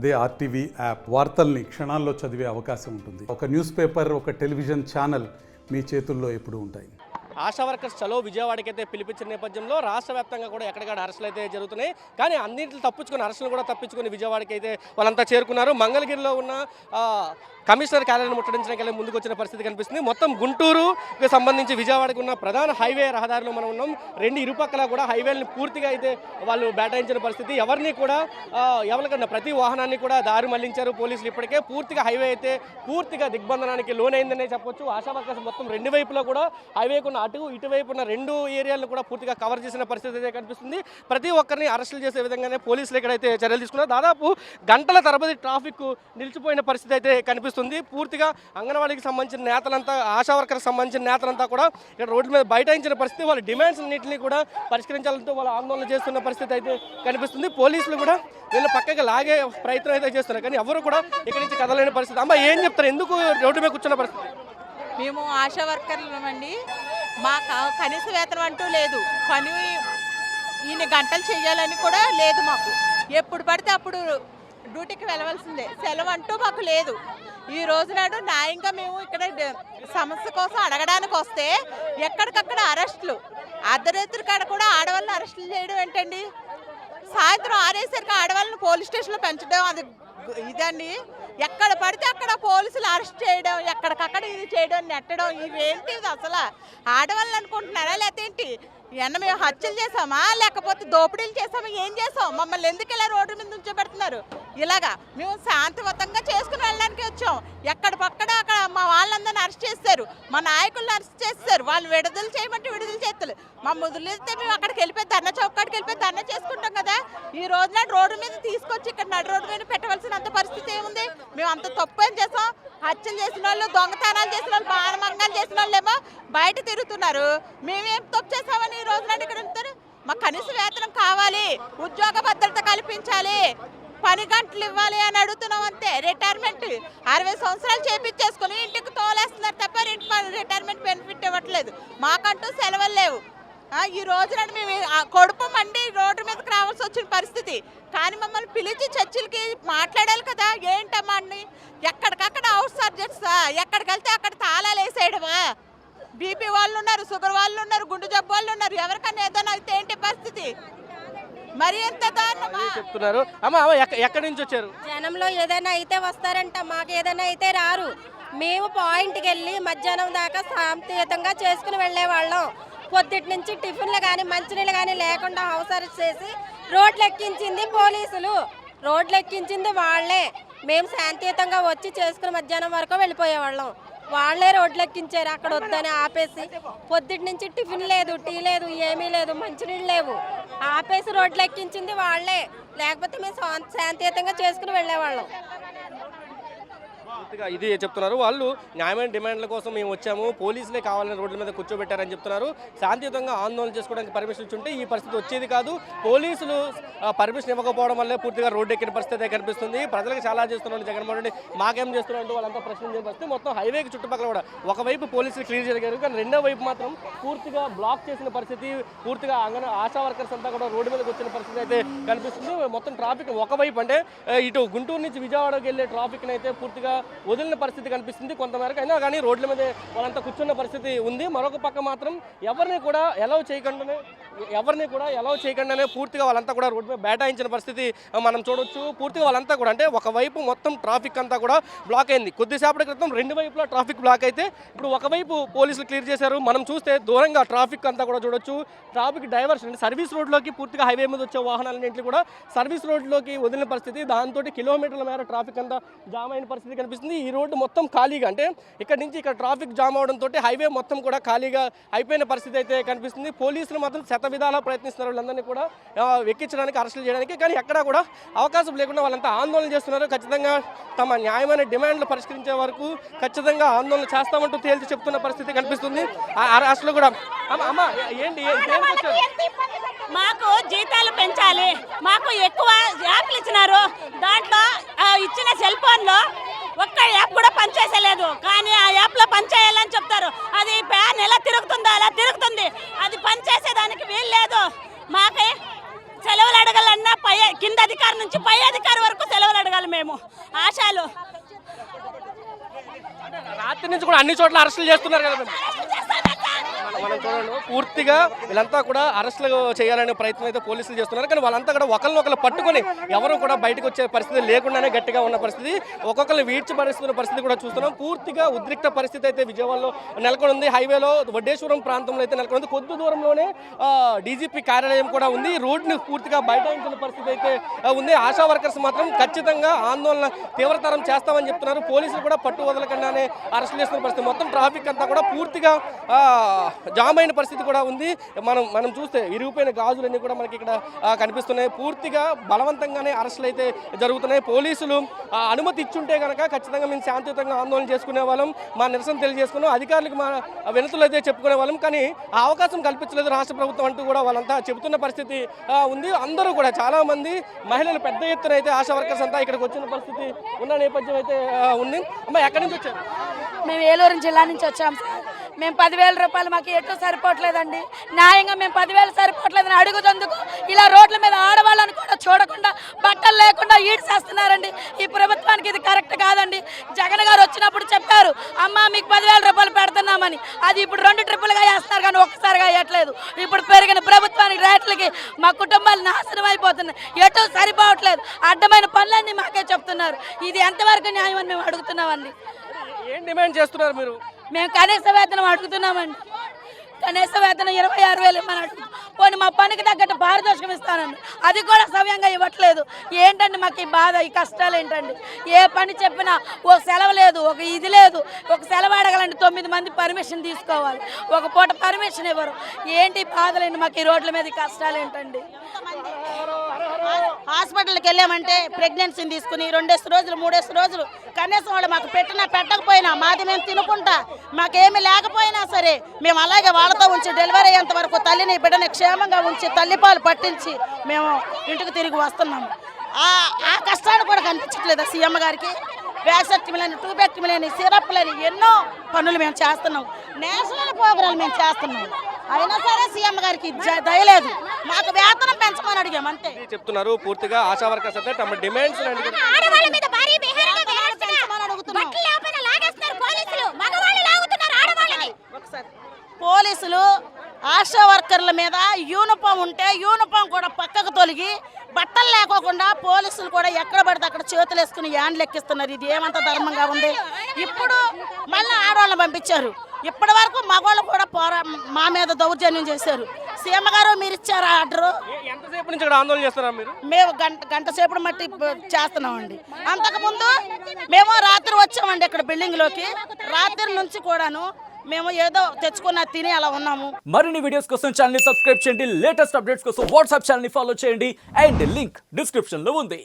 అదే RTV app వార్తల్ని క్షణాల్లో చదివే అవకాశం ఉంటుంది. ఒక న్యూస్ పేపర్, ఒక టెలివిజన్ ఛానల్ మీ చేతుల్లో ఎప్పుడూ ఉంటాయి. ఆశా వర్కర్స్ చలో విజయవాడకి అయితే పిలిపించిన నేపథ్యంలో రాష్ట్ర వ్యాప్తంగా కూడా ఎక్కడికక్కడ అరెస్టులు అయితే జరుగుతున్నాయి. కానీ అన్నింటిని తప్పించుకుని అరెస్టులు కూడా తప్పించుకుని విజయవాడకి అయితే వాళ్ళంతా చేరుకున్నారు. మంగళగిరిలో ఉన్న కమిషనర్ కార్యాలయం ముట్టడించడానికి ముందుకు వచ్చిన పరిస్థితి కనిపిస్తుంది. మొత్తం గుంటూరుకి సంబంధించి విజయవాడకు ఉన్న ప్రధాన హైవే రహదారిలో మనం ఉన్నాం. రెండు ఇరుపక్కల కూడా హైవేలను పూర్తిగా అయితే వాళ్ళు బేటాయించిన పరిస్థితి. ఎవరిని కూడా ఎవరికన్నా ప్రతి వాహనాన్ని కూడా దారి మళ్లించారు పోలీసులు. ఇప్పటికే పూర్తిగా హైవే అయితే పూర్తిగా దిగ్బంధనానికి లోనైందనే చెప్పొచ్చు. ఆశా వర్కర్స్ మొత్తం రెండు వైపులా కూడా హైవేకున్న ఇటువైపు ఉన్న రెండు ఏరియాలను కూడా పూర్తిగా కవర్ చేసిన పరిస్థితి అయితే కనిపిస్తుంది. ప్రతి ఒక్కరిని అరెస్టులు చేసే విధంగానే పోలీసులు ఇక్కడైతే చర్యలు తీసుకున్నారు. దాదాపు గంటల తరబడి ట్రాఫిక్ నిలిచిపోయిన పరిస్థితి అయితే కనిపిస్తుంది. పూర్తిగా అంగన్వాడీకి సంబంధించిన నేతలంతా, ఆశా వర్కర్కి సంబంధించిన నేతలంతా కూడా ఇక్కడ రోడ్ల మీద బైఠాయించిన పరిస్థితి. వాళ్ళ డిమాండ్స్ అన్నింటినీ కూడా పరిష్కరించాలంటూ వాళ్ళ ఆందోళన చేస్తున్న పరిస్థితి అయితే కనిపిస్తుంది. పోలీసులు కూడా వీళ్ళు పక్కకి లాగే ప్రయత్నం అయితే చేస్తున్నారు. కానీ ఎవరు కూడా ఇక్కడి నుంచి కదలేని పరిస్థితి. అమ్మ ఏం చెప్తారు, ఎందుకు రోడ్డు మీద కూర్చున్న పరిస్థితి? మేము ఆశా వర్కర్లమండి. మాకు కనీస వేతనం అంటూ లేదు. పని ఈయన గంటలు చేయాలని కూడా లేదు మాకు. ఎప్పుడు పడితే అప్పుడు డ్యూటీకి వెళ్ళవలసిందే. సెలవు అంటూ మాకు లేదు. ఈ రోజు నాడు న్యాయంగా మేము ఇక్కడ సమస్య కోసం అడగడానికి వస్తే ఎక్కడికక్కడ అరెస్టులు, అర్ధరాత్రి కాడ కూడా ఆడవాళ్ళని అరెస్టులు చేయడం ఏంటండి? సాయంత్రం ఆరేసరికి ఆడవాళ్ళని పోలీస్ స్టేషన్లో పెంచడం అది ఇదండి. ఎక్కడ పడితే అక్కడ పోలీసులు అరెస్ట్ చేయడం, ఎక్కడికక్కడ ఇది చేయడం, నెట్టడం, ఇవేంటి అసలు? ఆడవాళ్ళు అనుకుంటున్నారా లేకపోతే ఏంటి? మేము హత్యలు చేసామా లేకపోతే దోపిడీలు చేసామా? ఏం చేసాం? మమ్మల్ని ఎందుకు ఇలా రోడ్డు మీద ఉంచబెడుతున్నారు? ఇలాగా మేము శాంతియుతంగా చేసుకుని వెళ్ళడానికి వచ్చాం. ఎక్కడ పక్కడ అక్కడ మా వాళ్ళందరినీ అరెస్ట్ చేస్తారు, మా నాయకులను అరెస్ట్ చేస్తారు. వాళ్ళు విడుదల చేయమంటే విడుదల చేస్తారు. మా వదిలితే మేము అక్కడికి వెళ్ళిపోయి ధర్నా చౌకాడికి వెళ్ళిపోయి ధర్నా చేసుకుంటాం కదా. ఈ రోజున రోడ్డు మీద తీసుకొచ్చి ఇక్కడ నడు రోడ్డు మీద పెట్టవలసినంత పరిస్థితి ఏముంది? మేము అంత తప్పు ఏం చేసాం? హత్యలు చేసిన వాళ్ళు, దొంగతనాలు చేసిన వాళ్ళు, మానమంగాలు చేసిన వాళ్ళు ఏమో బయట తిరుగుతున్నారు. మేమేం తప్పు చేసామని ఈ రోజున ఇక్కడ ఉంటారు? మాకు కనీస వేతనం కావాలి, ఉద్యోగ భద్రత కల్పించాలి, పని గంటలు ఇవ్వాలి అని అడుగుతున్నాం అంతే. రిటైర్మెంట్ 60 సంవత్సరాలు చేపించేసుకుని ఇంటికి తోలేస్తున్నారు తప్ప రిటైర్మెంట్ బెనిఫిట్ ఇవ్వట్లేదు. మాకంటూ సెలవులు లేవు. ఈ రోజున మేము కడుపు మండి రోడ్డు మీదకి రావాల్సి వచ్చిన పరిస్థితి. కానీ మమ్మల్ని పిలిచి చర్చలకి మాట్లాడాలి కదా. ఏంటమ్మా అన్ని ఎక్కడికక్కడ అవుట్ సర్జెంట్స్, ఎక్కడికి వెళ్తే అక్కడ తాళాలు వేసేయడమా? బీపీ వాళ్ళు ఉన్నారు, షుగర్ వాళ్ళు ఉన్నారు, గుండె జబ్బు వాళ్ళు ఉన్నారు. ఎవరికన్నా ఏదైనా అయితే ఏంటి పరిస్థితి? మరి ఎంత చెప్తున్నారు. అమ్మ ఎక్కడి నుంచి వచ్చారు? జనంలో ఏదైనా అయితే వస్తారంట, మాకు ఏదైనా అయితే రారు. మేము పాయింట్కి వెళ్ళి మధ్యాహ్నం దాకా శాంతియుతంగా చేసుకుని వెళ్ళేవాళ్ళం. పొద్దుటి నుంచి టిఫిన్లు కానీ మంచినీళ్ళు కానీ లేకుండా హౌస్ అరెస్ట్ చేసి రోడ్లు ఎక్కించింది పోలీసులు, రోడ్లు ఎక్కించింది వాళ్లే. మేము శాంతియుతంగా వచ్చి చేసుకుని మధ్యాహ్నం వరకు వెళ్ళిపోయేవాళ్ళం. వాళ్లే రోడ్లు ఎక్కించారు. అక్కడ వద్దని ఆపేసి పొద్దుటి నుంచి టిఫిన్ లేదు, టీ లేదు, ఏమీ లేదు, మంచినీళ్ళు లేవు, ఆపేసి రోడ్లు ఎక్కించింది వాళ్లే. లేకపోతే మేము శాంతియుతంగా చేసుకుని వెళ్ళేవాళ్ళం. ఇది చెప్తున్నారు వాళ్ళు. న్యాయమైన డిమాండ్ల కోసం మేము వచ్చాము, పోలీసులే కావాలని రోడ్ల మీద కూర్చోబెట్టారని చెప్తున్నారు. శాంతియుతంగా ఆందోళన చేసుకోవడానికి పర్మిషన్ ఇచ్చుంటే ఈ పరిస్థితి వచ్చేది కాదు. పోలీసులు పర్మిషన్ ఇవ్వకపోవడం వల్లే పూర్తిగా రోడ్డు ఎక్కిన పరిస్థితి కనిపిస్తుంది. ప్రజలకు చాలా చేస్తున్నారు జగన్మోహన్ రెడ్డి, మాకేం చేస్తున్నారు వాళ్ళంతా ప్రశ్నించిన పరిస్థితి. మొత్తం హైవేకి చుట్టుపక్కల కూడా ఒకవైపు పోలీసులు క్లియర్ చేయగలిగారు, కానీ రెండో వైపు మాత్రం పూర్తిగా బ్లాక్ చేసిన పరిస్థితి. పూర్తిగా ఆశా వర్కర్స్ అంతా కూడా రోడ్డు మీదకి వచ్చిన పరిస్థితి అయితే కనిపిస్తుంది. మొత్తం ట్రాఫిక్ ఒకవైపు అంటే ఇటు గుంటూరు నుంచి విజయవాడకి వెళ్ళే ట్రాఫిక్ని అయితే పూర్తిగా వదిలిన పరిస్థితి కనిపిస్తుంది. కొంతమేరకు అయినా కానీ రోడ్ల మీద వాళ్ళంతా కూర్చున్న పరిస్థితి ఉంది. మరొక పక్క మాత్రం ఎవరిని కూడా ఎలవ్ చేయకుండానే పూర్తిగా వాళ్ళంతా కూడా రోడ్డు మీద బేటాయించిన పరిస్థితి మనం చూడొచ్చు. పూర్తిగా వాళ్ళంతా కూడా అంటే ఒకవైపు మొత్తం ట్రాఫిక్ అంతా కూడా బ్లాక్ అయింది. కొద్దిసేపటి క్రితం రెండు వైపులా ట్రాఫిక్ బ్లాక్ అయితే ఇప్పుడు ఒకవైపు పోలీసులు క్లియర్ చేశారు. మనం చూస్తే దూరంగా ట్రాఫిక్ అంతా కూడా చూడొచ్చు. ట్రాఫిక్ డైవర్షన్ అంటే సర్వీస్ రోడ్లోకి పూర్తిగా హైవే మీద వచ్చే వాహనాలన్నింటినీ కూడా సర్వీస్ రోడ్లోకి వదిలిన పరిస్థితి. దాంతో కిలోమీటర్ల మేర ట్రాఫిక్ అంతా జామ్ అయిన పరిస్థితి కనిపిస్తుంది. ఈ రోడ్డు మొత్తం ఖాళీగా అంటే ఇక్కడ నుంచి ఇక్కడ ట్రాఫిక్ జామ్ అవడంతో హైవే మొత్తం కూడా ఖాళీగా అయిపోయిన పరిస్థితి అయితే కనిపిస్తుంది. పోలీసులు మాత్రం శతవిధాలా ప్రయత్నిస్తున్నారు వాళ్ళందరినీ కూడా ఎక్కించడానికి, అరెస్టులు చేయడానికి. కానీ ఎక్కడా కూడా అవకాశం లేకుండా వాళ్ళంతా ఆందోళన చేస్తున్నారు. ఖచ్చితంగా తమ న్యాయమైన డిమాండ్లు పరిష్కరించే వరకు ఖచ్చితంగా ఆందోళన చేస్తామంటూ తేల్చి చెప్తున్న పరిస్థితి కనిపిస్తుంది. అరెస్టులు కూడా అమ్మ ఏంటి మాకు జీతాలు పెంచాలి, మాకు ఎక్కువ యాప్లు ఇచ్చినారు. దాంట్లో ఇచ్చిన సెల్ ఫోన్లో ఒక్క యాప్ కూడా పనిచేసలేదు. కానీ ఆ యాప్లో పనిచేయాలని చెప్తారు. అది ప్యాన్ ఎలా తిరుగుతుందో అలా తిరుగుతుంది. అది పనిచేసేదానికి వీలు లేదు. మాకు సెలవులు అడగాలన్నా కింద అధికారి నుంచి పై అధికారి వరకు సెలవులు అడగాలి. మేము ఆశాలు. రాత్రి నుంచి కూడా అన్ని చోట్ల అరెస్టులు చేస్తున్నారు కదా మేడం. మనం చూడండి పూర్తిగా వీళ్ళంతా కూడా అరెస్టులు చేయాలనే ప్రయత్నం అయితే పోలీసులు చేస్తున్నారు. కానీ వాళ్ళంతా కూడా ఒకరినొకరు పట్టుకొని ఎవరు కూడా బయటకు వచ్చే పరిస్థితి లేకుండానే గట్టిగా ఉన్న పరిస్థితి, ఒక్కొక్కరు వీడ్చిపరుస్తున్న పరిస్థితి కూడా చూస్తున్నాం. పూర్తిగా ఉద్రిక్త పరిస్థితి అయితే విజయవాడలో నెలకొని ఉంది. హైవేలో వడ్డేశ్వరం ప్రాంతంలో అయితే నెలకొని ఉంది. కొద్ది దూరంలోనే డీజీపీ కార్యాలయం కూడా ఉంది. రోడ్ని పూర్తిగా బైఠాయించిన పరిస్థితి అయితే ఉంది. ఆశా వర్కర్స్ మాత్రం ఖచ్చితంగా ఆందోళన తీవ్రతరం చేస్తామని చెప్తున్నారు. పోలీసులు కూడా పట్టు వదలకుండానే అరెస్టులు చేస్తున్న పరిస్థితి. మొత్తం ట్రాఫిక్ అంతా కూడా పూర్తిగా జామ్ అయిన పరిస్థితి కూడా ఉంది. మనం చూస్తే ఇరిగిపోయిన గాజులన్నీ కూడా మనకి ఇక్కడ కనిపిస్తున్నాయి. పూర్తిగా బలవంతంగానే అరెస్టులు అయితే జరుగుతున్నాయి. పోలీసులు అనుమతి ఇచ్చుంటే కనుక ఖచ్చితంగా మేము శాంతియుతంగా ఆందోళన చేసుకునే వాళ్ళం, మా నిరసన తెలియజేసుకున్నాం, అధికారులకు మా వినతులు అయితే చెప్పుకునే వాళ్ళం. కానీ ఆ అవకాశం కల్పించలేదు రాష్ట్ర ప్రభుత్వం అంటూ కూడా వాళ్ళంతా చెబుతున్న పరిస్థితి ఉంది. అందరూ కూడా చాలా మంది మహిళలు పెద్ద ఎత్తున అయితే ఆశా వర్కర్స్ అంతా ఇక్కడికి వచ్చిన పరిస్థితి ఉన్న నేపథ్యం అయితే ఉంది. అమ్మ ఎక్కడి నుంచి వచ్చారు? మేము ఏలూరు జిల్లా నుంచి వచ్చాం సార్. మేము 10,000 రూపాయలు మాకు ఎటు సరిపోవట్లేదండి. న్యాయంగా మేము 10,000 సరిపోవట్లేదని అడుగుతందుకు ఇలా రోడ్ల మీద ఆడవాళ్ళని కూడా చూడకుండా బట్టలు లేకుండా ఈడ్చేస్తున్నారండి. ఈ ప్రభుత్వానికి ఇది కరెక్ట్ కాదండి. జగన్ గారు వచ్చినప్పుడు చెప్పారు, అమ్మ మీకు 10,000 రూపాయలు పెడుతున్నామని. అది ఇప్పుడు 2 ట్రిప్పులుగా వేస్తున్నారు కానీ ఒక్కసారిగా వేయట్లేదు. ఇప్పుడు పెరిగిన ప్రభుత్వానికి రేట్లకి మా కుటుంబాలు నాశనం అయిపోతున్నాయి. ఎటు సరిపోవట్లేదు. అడ్డమైన పనులన్నీ మాకే చెప్తున్నారు. ఇది ఎంతవరకు న్యాయం అని మేము అడుగుతున్నామండి. ఏం డిమాండ్ చేస్తున్నారు మీరు? మేము కనీస వేతనం అడుగుతున్నామండి. కనీస వేతనం 26,000 ఇవ్వమని అడుగుతున్నాం. పోనీ మా పనికి తగ్గట్టు పారితోషికం ఇస్తానండి, అది కూడా సవ్యంగా ఇవ్వట్లేదు. ఏంటండి మాకు ఈ బాధ, ఈ కష్టాలు ఏంటండి? ఏ పని చెప్పినా ఒక సెలవు లేదు, ఒక ఇది లేదు. ఒక సెలవు అడగాలంటే 9 మంది పర్మిషన్ తీసుకోవాలి, ఒక పూట పర్మిషన్ ఇవ్వరు. ఏంటి బాధలేండి మాకు ఈ రోడ్ల మీద, ఈ కష్టాలు ఏంటండి? హాస్పిటల్కి వెళ్ళామంటే ప్రెగ్నెన్సీని తీసుకుని 2 రోజులు 3 రోజులు కనీసం వాళ్ళు మాకు పెట్టినా పెట్టకపోయినా మాది మేము తినుకుంటా, మాకేమీ లేకపోయినా సరే మేము అలాగే వాళ్ళతో ఉంచి డెలివరీ అయ్యేంత వరకు తల్లిని బిడ్డని క్షేమంగా ఉంచి తల్లిపాలు పట్టించి మేము ఇంటికి తిరిగి వస్తున్నాము. ఆ కష్టాన్ని కూడా కనిపించట్లేదు సీఎం గారికి. వ్యాసక్టిమలని, టూబెక్టిమలని, సిరప్లని ఎన్నో పనులు మేము చేస్తున్నాం. నేషనల్ ప్రోగ్రాలు మేము చేస్తున్నాం. అయినా సరే సీఎం గారికి దయలేదు. మాకు వేతనం పెంచమని అడిగాం అంతే. చెప్తున్నారు పూర్తిగా ఆశా వర్కర్స్ అయితే తమ డిమాండ్స్ పోలీసులు ఆశా వర్కర్ల మీద యూనిఫామ్ ఉంటే యూనిఫామ్ కూడా పక్కకు తొలగి బట్టలు లేకోకుండా పోలీసులు కూడా ఎక్కడ పడితే అక్కడ చేతులు వేసుకుని యాన్లు ఎక్కిస్తున్నారు. ఇది ఏమంత ధర్మంగా ఉంది? ఇప్పుడు మళ్ళీ ఆడవాళ్ళని పంపించారు. ఇప్పటి వరకు మగవాళ్ళు కూడా మా మీద దౌర్జన్యం చేశారు. సీఎం గారు మీరు ఇచ్చారా ఆర్డరు? ఎంతసేపు నుంచి ఇక్కడ ఆందోళన చేస్తున్నారు మీరు? మేము గంట సేపు మట్టి చేస్తున్నామండి. అంతకుముందు మేము రాత్రి వచ్చామండి ఇక్కడ బిల్డింగ్లోకి. రాత్రి నుంచి కూడాను మేము ఏదో తెచ్చుకున్న తిని అలా ఉన్నాము. మరిన్ని వీడియోస్ కోసం ఛానల్ ని సబ్స్క్రైబ్ చేయండి. లేటెస్ట్ అప్డేట్స్ కోసం వాట్సాప్ ఛానల్ ని ఫాలో చేయండి. అండ్ లింక్ డిస్క్రిప్షన్ లో ఉంది.